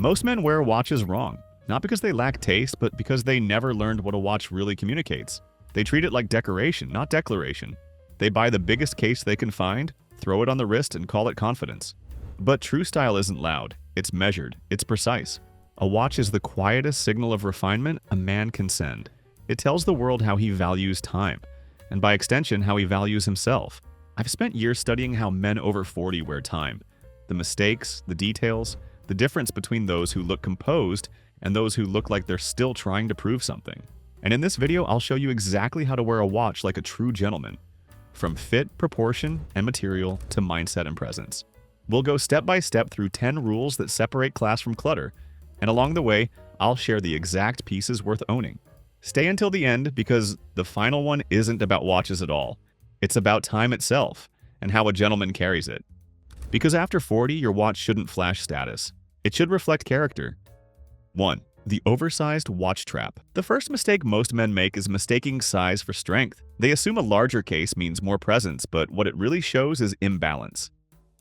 Most men wear watches wrong, not because they lack taste, but because they never learned what a watch really communicates. They treat it like decoration, not declaration. They buy the biggest case they can find, throw it on the wrist, and call it confidence. But true style isn't loud. It's measured. It's precise. A watch is the quietest signal of refinement a man can send. It tells the world how he values time, and by extension, how he values himself. I've spent years studying how men over 40 wear time. The mistakes, the details, the difference between those who look composed and those who look like they're still trying to prove something. And in this video, I'll show you exactly how to wear a watch like a true gentleman. From fit, proportion, and material to mindset and presence. We'll go step by step through 10 rules that separate class from clutter, and along the way, I'll share the exact pieces worth owning. Stay until the end because the final one isn't about watches at all. It's about time itself and how a gentleman carries it. Because after 40, your watch shouldn't flash status. It should reflect character. 1. The oversized watch trap. The first mistake most men make is mistaking size for strength. They assume a larger case means more presence, but what it really shows is imbalance.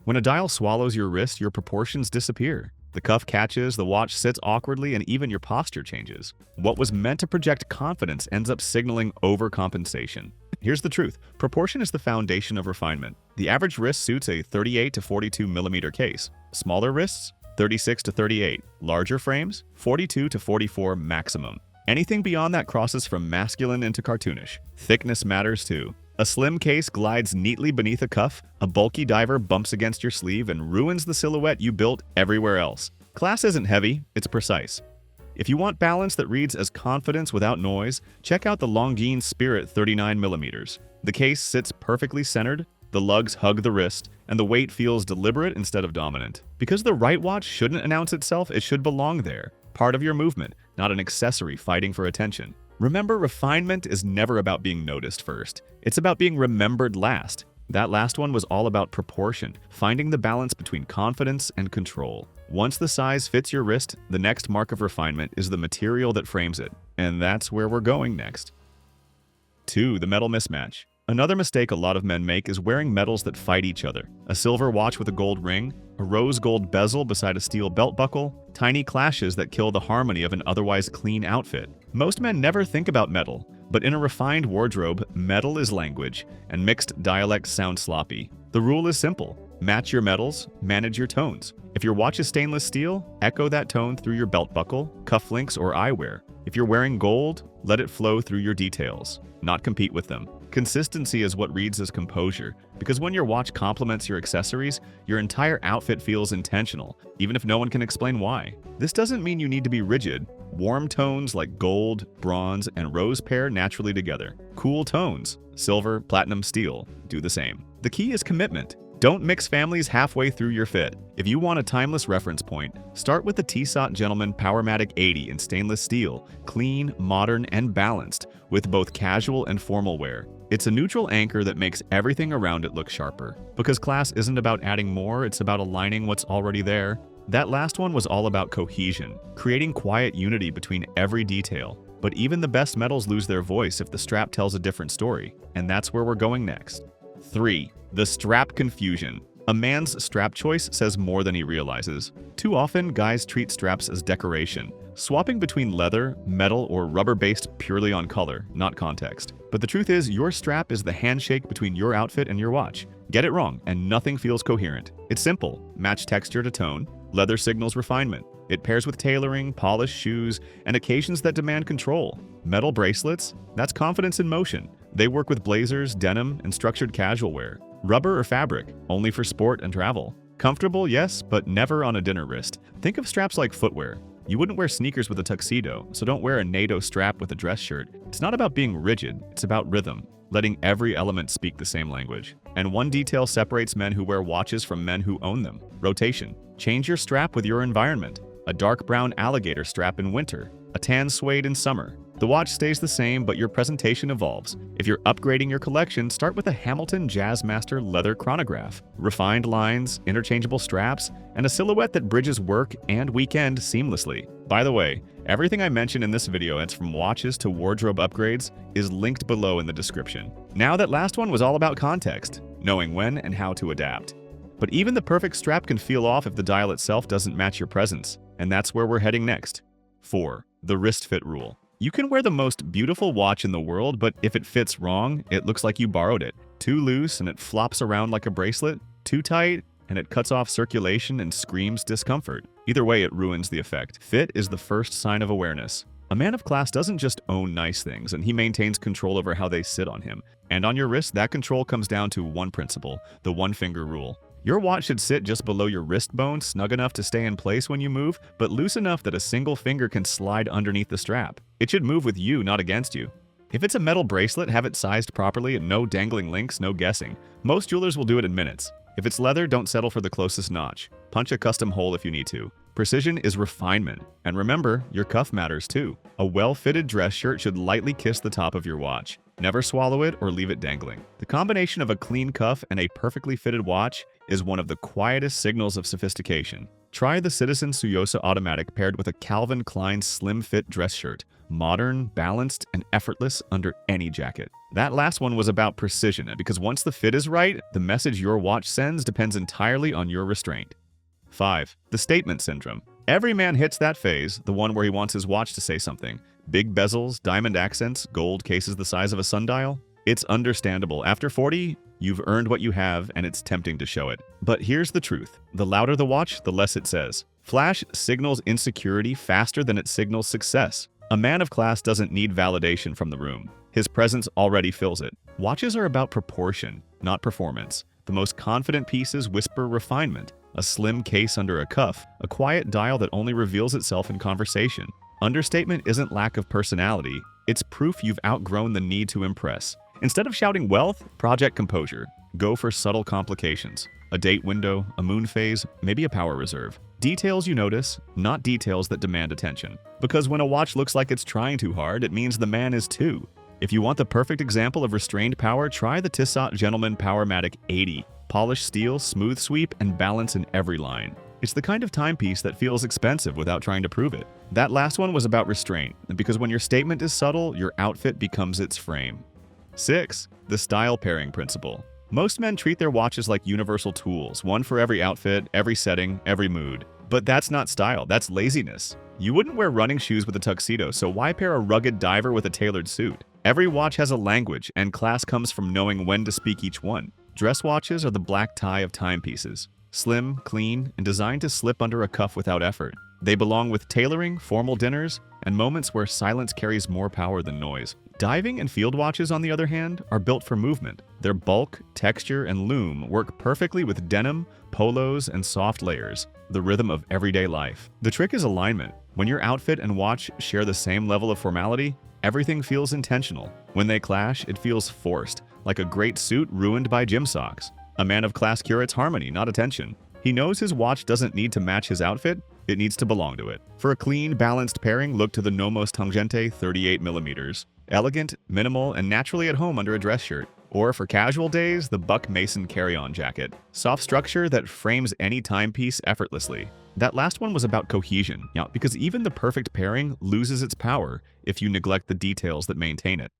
When a dial swallows your wrist, your proportions disappear. The cuff catches, the watch sits awkwardly, and even your posture changes. What was meant to project confidence ends up signaling overcompensation. Here's the truth. Proportion is the foundation of refinement. The average wrist suits a 38 to 42 millimeter case. Smaller wrists, 36 to 38. Larger frames, 42 to 44 maximum. Anything beyond that crosses from masculine into cartoonish. Thickness matters too. A slim case glides neatly beneath a cuff, a bulky diver bumps against your sleeve and ruins the silhouette you built everywhere else. Class isn't heavy, it's precise. If you want balance that reads as confidence without noise, check out the Longines Spirit 39mm. The case sits perfectly centered, the lugs hug the wrist, and the weight feels deliberate instead of dominant. Because the right watch shouldn't announce itself, it should belong there. Part of your movement, not an accessory fighting for attention. Remember, refinement is never about being noticed first. It's about being remembered last. That last one was all about proportion, finding the balance between confidence and control. Once the size fits your wrist, the next mark of refinement is the material that frames it. And that's where we're going next. 2. The metal mismatch. Another mistake a lot of men make is wearing metals that fight each other. A silver watch with a gold ring, a rose gold bezel beside a steel belt buckle, tiny clashes that kill the harmony of an otherwise clean outfit. Most men never think about metal, but in a refined wardrobe, metal is language, and mixed dialects sound sloppy. The rule is simple. Match your metals, manage your tones. If your watch is stainless steel, echo that tone through your belt buckle, cufflinks, or eyewear. If you're wearing gold, let it flow through your details, not compete with them. Consistency is what reads as composure, because when your watch complements your accessories, your entire outfit feels intentional, even if no one can explain why. This doesn't mean you need to be rigid. Warm tones like gold, bronze, and rose pair naturally together. Cool tones, silver, platinum, steel, do the same. The key is commitment. Don't mix families halfway through your fit. If you want a timeless reference point, start with the Tissot Gentleman Powermatic 80 in stainless steel, clean, modern, and balanced, with both casual and formal wear. It's a neutral anchor that makes everything around it look sharper. Because class isn't about adding more, it's about aligning what's already there. That last one was all about cohesion, creating quiet unity between every detail. But even the best metals lose their voice if the strap tells a different story, and that's where we're going next. 3. The strap confusion. A man's strap choice says more than he realizes. Too often, guys treat straps as decoration, swapping between leather, metal, or rubber based purely on color, not context. But the truth is, your strap is the handshake between your outfit and your watch. Get it wrong, and nothing feels coherent. It's simple. Match texture to tone. Leather signals refinement. It pairs with tailoring, polished shoes, and occasions that demand control. Metal bracelets? That's confidence in motion. They work with blazers, denim, and structured casual wear. Rubber or fabric? Only for sport and travel. Comfortable, yes, but never on a dinner wrist. Think of straps like footwear. You wouldn't wear sneakers with a tuxedo, so don't wear a NATO strap with a dress shirt. It's not about being rigid, it's about rhythm, letting every element speak the same language. And one detail separates men who wear watches from men who own them. Rotation. Change your strap with your environment. A dark brown alligator strap in winter, a tan suede in summer. The watch stays the same, but your presentation evolves. If you're upgrading your collection, start with a Hamilton Jazzmaster leather chronograph. Refined lines, interchangeable straps, and a silhouette that bridges work and weekend seamlessly. By the way, everything I mentioned in this video, it's from watches to wardrobe upgrades, is linked below in the description. Now that last one was all about context, knowing when and how to adapt. But even the perfect strap can feel off if the dial itself doesn't match your presence. And that's where we're heading next. 4. The wrist fit rule. You can wear the most beautiful watch in the world, but if it fits wrong, it looks like you borrowed it. Too loose and it flops around like a bracelet. Too tight and it cuts off circulation and screams discomfort. Either way, it ruins the effect. Fit is the first sign of awareness. A man of class doesn't just own nice things, and he maintains control over how they sit on him. And on your wrist, that control comes down to one principle, the one-finger rule. Your watch should sit just below your wrist bone, snug enough to stay in place when you move, but loose enough that a single finger can slide underneath the strap. It should move with you, not against you. If it's a metal bracelet, have it sized properly and no dangling links, no guessing. Most jewelers will do it in minutes. If it's leather, don't settle for the closest notch. Punch a custom hole if you need to. Precision is refinement. And remember, your cuff matters too. A well-fitted dress shirt should lightly kiss the top of your watch. Never swallow it or leave it dangling. The combination of a clean cuff and a perfectly fitted watch is one of the quietest signals of sophistication. Try the Citizen Suyosa Automatic paired with a Calvin Klein slim fit dress shirt. Modern, balanced, and effortless under any jacket. That last one was about precision, because once the fit is right, the message your watch sends depends entirely on your restraint. 5. The statement syndrome. Every man hits that phase, the one where he wants his watch to say something. Big bezels, diamond accents, gold cases the size of a sundial. It's understandable. After 40, you've earned what you have, and it's tempting to show it. But here's the truth. The louder the watch, the less it says. Flash signals insecurity faster than it signals success. A man of class doesn't need validation from the room. His presence already fills it. Watches are about proportion, not performance. The most confident pieces whisper refinement. A slim case under a cuff, a quiet dial that only reveals itself in conversation. Understatement isn't lack of personality. It's proof you've outgrown the need to impress. Instead of shouting wealth, project composure. Go for subtle complications. A date window, a moon phase, maybe a power reserve. Details you notice, not details that demand attention. Because when a watch looks like it's trying too hard, it means the man is too. If you want the perfect example of restrained power, try the Tissot Gentleman Powermatic 80. Polished steel, smooth sweep, and balance in every line. It's the kind of timepiece that feels expensive without trying to prove it. That last one was about restraint, because when your statement is subtle, your outfit becomes its frame. 6. The style pairing principle. Most men treat their watches like universal tools, one for every outfit, every setting, every mood. But that's not style, that's laziness. You wouldn't wear running shoes with a tuxedo, so why pair a rugged diver with a tailored suit? Every watch has a language, and class comes from knowing when to speak each one. Dress watches are the black tie of timepieces. Slim, clean, and designed to slip under a cuff without effort. They belong with tailoring, formal dinners, and moments where silence carries more power than noise. Diving and field watches, on the other hand, are built for movement. Their bulk, texture, and lume work perfectly with denim, polos, and soft layers, the rhythm of everyday life. The trick is alignment. When your outfit and watch share the same level of formality, everything feels intentional. When they clash, it feels forced, like a great suit ruined by gym socks. A man of class curates harmony, not attention. He knows his watch doesn't need to match his outfit, it needs to belong to it. For a clean, balanced pairing, look to the Nomos Tangente 38mm. Elegant, minimal, and naturally at home under a dress shirt. Or for casual days, the Buck Mason carry-on jacket. Soft structure that frames any timepiece effortlessly. That last one was about cohesion, because even the perfect pairing loses its power if you neglect the details that maintain it.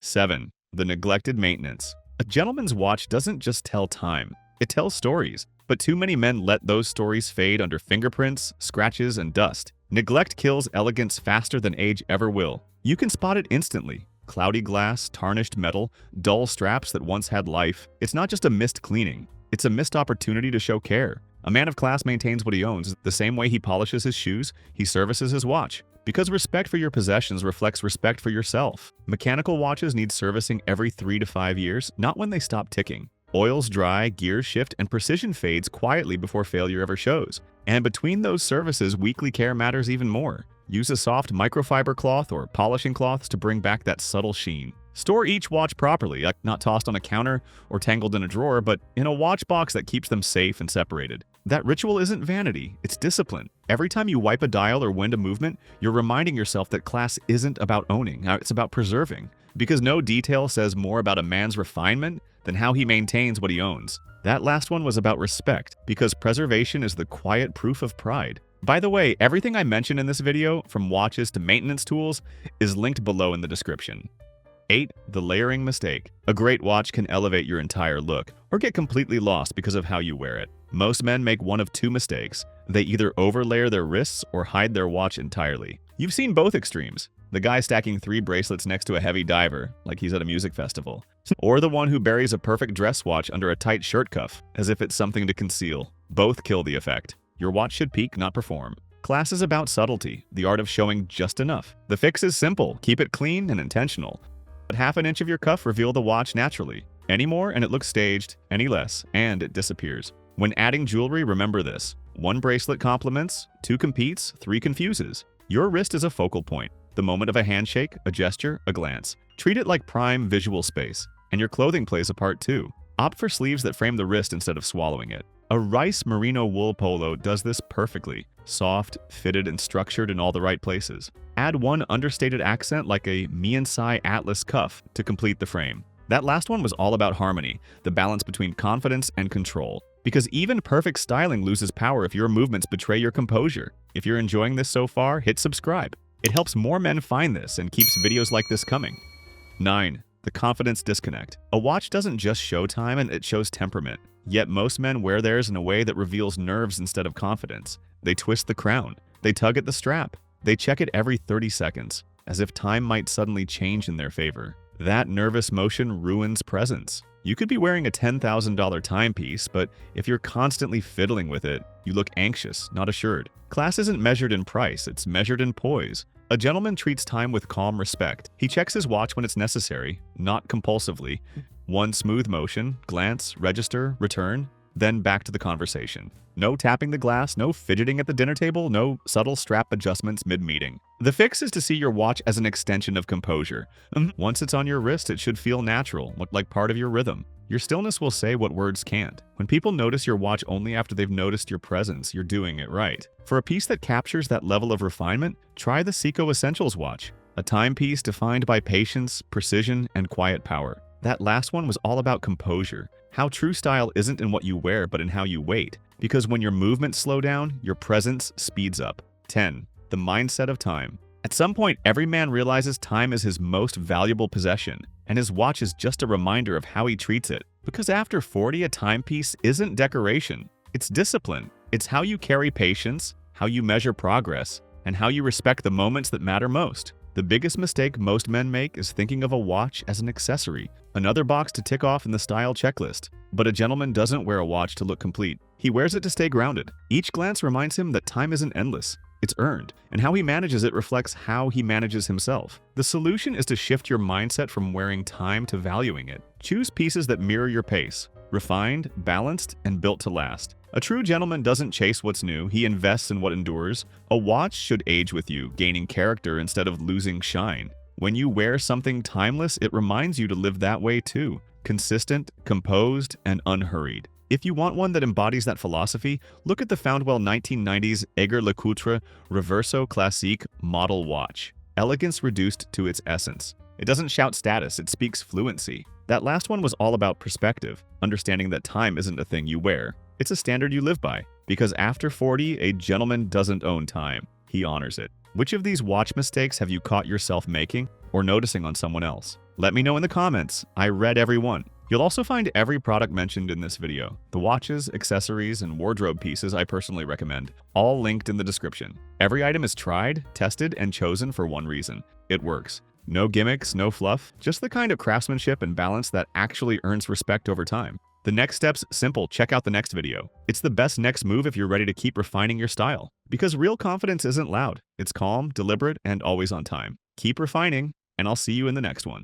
7. The neglected maintenance. A gentleman's watch doesn't just tell time, it tells stories. But too many men let those stories fade under fingerprints, scratches, and dust. Neglect kills elegance faster than age ever will. You can spot it instantly. Cloudy glass, tarnished metal, dull straps that once had life. It's not just a missed cleaning. It's a missed opportunity to show care. A man of class maintains what he owns. The same way he polishes his shoes, he services his watch. Because respect for your possessions reflects respect for yourself. Mechanical watches need servicing every 3 to 5 years, not when they stop ticking. Oils dry, gears shift, and precision fades quietly before failure ever shows. And between those services, weekly care matters even more. Use a soft microfiber cloth or polishing cloths to bring back that subtle sheen. Store each watch properly, not tossed on a counter or tangled in a drawer, but in a watch box that keeps them safe and separated. That ritual isn't vanity, it's discipline. Every time you wipe a dial or wind a movement, you're reminding yourself that class isn't about owning, it's about preserving. Because no detail says more about a man's refinement than how he maintains what he owns. That last one was about respect, because preservation is the quiet proof of pride. By the way, everything I mentioned in this video, from watches to maintenance tools, is linked below in the description. 8. The layering mistake. A great watch can elevate your entire look or get completely lost because of how you wear it. Most men make one of two mistakes. They either overlayer their wrists or hide their watch entirely. You've seen both extremes. The guy stacking 3 bracelets next to a heavy diver, like he's at a music festival. Or the one who buries a perfect dress watch under a tight shirt cuff, as if it's something to conceal. Both kill the effect. Your watch should peak, not perform. Class is about subtlety, the art of showing just enough. The fix is simple, keep it clean and intentional. Let half an inch of your cuff reveal the watch naturally. Any more and it looks staged, any less, and it disappears. When adding jewelry, remember this. 1 bracelet complements, 2 competes, 3 confuses. Your wrist is a focal point. The moment of a handshake, a gesture, a glance. Treat it like prime visual space. And your clothing plays a part too. Opt for sleeves that frame the wrist instead of swallowing it. A rice merino wool polo does this perfectly. Soft, fitted, and structured in all the right places. Add 1 understated accent like a Miansai Atlas cuff to complete the frame. That last one was all about harmony, the balance between confidence and control. Because even perfect styling loses power if your movements betray your composure. If you're enjoying this so far, hit subscribe. It helps more men find this and keeps videos like this coming. 9. The confidence disconnect. A watch doesn't just show time, and it shows temperament. Yet most men wear theirs in a way that reveals nerves instead of confidence. They twist the crown. They tug at the strap. They check it every 30 seconds, as if time might suddenly change in their favor. That nervous motion ruins presence. You could be wearing a $10,000 timepiece, but if you're constantly fiddling with it, you look anxious, not assured. Class isn't measured in price, it's measured in poise. A gentleman treats time with calm respect. He checks his watch when it's necessary, not compulsively. 1 smooth motion, glance, register, return, then back to the conversation. No tapping the glass, no fidgeting at the dinner table, no subtle strap adjustments mid-meeting. The fix is to see your watch as an extension of composure. Once it's on your wrist, it should feel natural, look like part of your rhythm. Your stillness will say what words can't. When people notice your watch only after they've noticed your presence, you're doing it right. For a piece that captures that level of refinement, try the Seiko Essentials watch, a timepiece defined by patience, precision, and quiet power. That last one was all about composure. How true style isn't in what you wear, but in how you wait. Because when your movements slow down, your presence speeds up. 10. The mindset of time. At some point, every man realizes time is his most valuable possession, and his watch is just a reminder of how he treats it. Because after 40, a timepiece isn't decoration, it's discipline. It's how you carry patience, how you measure progress, and how you respect the moments that matter most. The biggest mistake most men make is thinking of a watch as an accessory, another box to tick off in the style checklist. But a gentleman doesn't wear a watch to look complete. He wears it to stay grounded. Each glance reminds him that time isn't endless. It's earned, and how he manages it reflects how he manages himself. The solution is to shift your mindset from wearing time to valuing it. Choose pieces that mirror your pace, refined, balanced, and built to last. A true gentleman doesn't chase what's new, he invests in what endures. A watch should age with you, gaining character instead of losing shine. When you wear something timeless, it reminds you to live that way too. Consistent, composed, and unhurried. If you want one that embodies that philosophy, look at the Foundwell 1990s Aigues-Lecoutre Reverso Classique model watch. Elegance reduced to its essence. It doesn't shout status, it speaks fluency. That last one was all about perspective, understanding that time isn't a thing you wear. It's a standard you live by. Because after 40, a gentleman doesn't own time. He honors it. Which of these watch mistakes have you caught yourself making or noticing on someone else? Let me know in the comments. I read every one. You'll also find every product mentioned in this video. The watches, accessories, and wardrobe pieces I personally recommend, all linked in the description. Every item is tried, tested, and chosen for one reason. It works. No gimmicks, no fluff, just the kind of craftsmanship and balance that actually earns respect over time. The next step's simple. Check out the next video. It's the best next move if you're ready to keep refining your style. Because real confidence isn't loud. It's calm, deliberate, and always on time. Keep refining, and I'll see you in the next one.